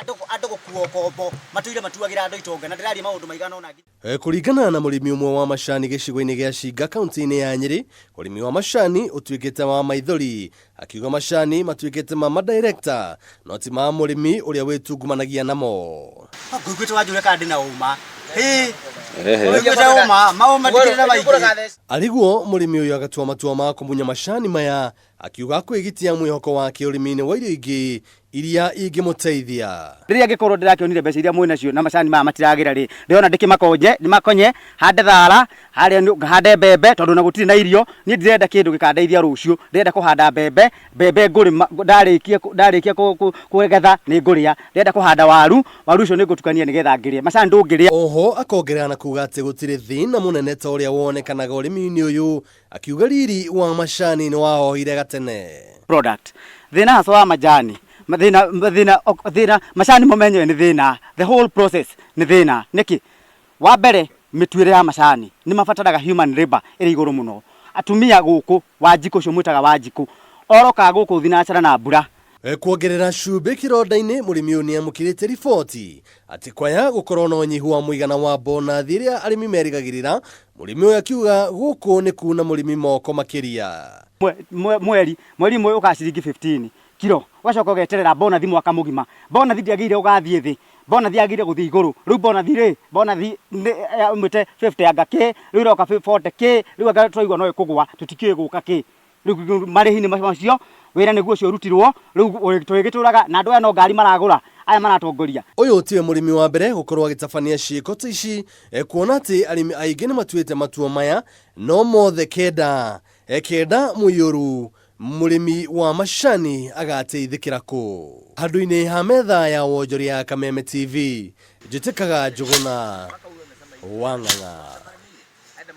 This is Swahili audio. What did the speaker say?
andũ gũkuo kombo matũire matuagira andũ itonga na ndĩraria maũndũ maigana ona kuringana na mũrĩmi ũmwe wa macani gĩcigo-inĩ gĩa Shinga kaunti-inĩ ya Nyeri, ũrĩmi wa macani ũtuĩkĩte wa maithori, akiuga macani matuĩkĩte ma madirector no ti ma mũrĩmi ũrĩa wĩtungumanagia namo. Ngũigwĩte wanjũre kana ndĩna ũma ariguo mũrĩmi ũyũ agatua matua ma kũmunya macani maya, akiuga kwĩgitia mwĩhoko wake ũrĩmi-inĩ wa irio ingĩ iria ingĩmũteithia. Rĩrĩa ngĩkorwo ndĩrakĩonire mbeca iria mwĩna cio na macani maya matiragira rĩ, ndĩrona ndĩmakonye hande thara harĩa hande mbembe tondũ na gũtirĩ na irio. Niĩ ndĩrenda kĩndũ gĩkandeithia rũciũ, ndĩrenda kũhanda mbembe ngũrĩ ndarĩkia kũgetha nĩ ngũrĩa, ndĩrenda kũhanda waru ũcio nĩ ngũtukania nĩgetha ngĩrĩa, macani ndũngĩrĩa. Oho akongerera na kuga atĩ gũtirĩ thĩna mũnene ta ũrĩa wonekanaga ũrĩmi-inĩ ũyũ, akiuga riri wa macani nĩ wahohire gatene. Product thĩna haso wa majani thĩna macani momenyewe nĩ thĩna, the whole process nĩ thĩna. Nĩkĩ wa mbere mĩtuĩre ya macani nĩ mabataraga human labor ĩrĩ igũrũ mũno. Atumia gũkũ Wanjikũ ũcio mwĩtaga Wanjikũ oroka gũkũ thinacara na mbura. Kuongerera cumbĩ kĩronda-inĩ, mũrĩmi ũyũ nĩ amũkĩrĩte riboti atĩ kwaya gũkorwo na ũnyihu wa mũigana wa bonathi ĩrĩa arĩmi merĩgagĩrĩra. Mũrĩmi ũyũ akiuga gũkũ nĩ kuna mũrĩmi moko makĩria. Mweri ũmwe ũka ciringi 15 kilo, ũgacoka ũgeterera bonathi mwaka mũgima. Bonathi ndĩagĩrĩire ũgathiĩ thĩ, bonathi yagĩrĩire gũthiĩ igũrũ. Rĩu bonathi umĩte 50 anga kĩ, rĩu iroka 40k, rĩu anga twaigua no ĩkũgwa tũtikĩũĩ gũka kĩ. Rĩu marĩhi nĩ macio wĩra nĩguo ũcio ũrutirwo, rĩu tũgĩtũraga na andũ aya no ngari maragũra aya maratongoria. Ũyũ tiwe mũrĩmi wa mbere gũkorwo agĩtabania ciĩko ta ici, kuona atĩ arĩmi aingĩ nĩ matuĩte matua maya, no mothe kenda mũiyũru mũrĩmi wa macani agateithĩkĩra kũ. Handũ-inĩ ha metha ya wonjoria ya Kameme TV, njĩtĩkaga Njũgũna Wang'ang'a.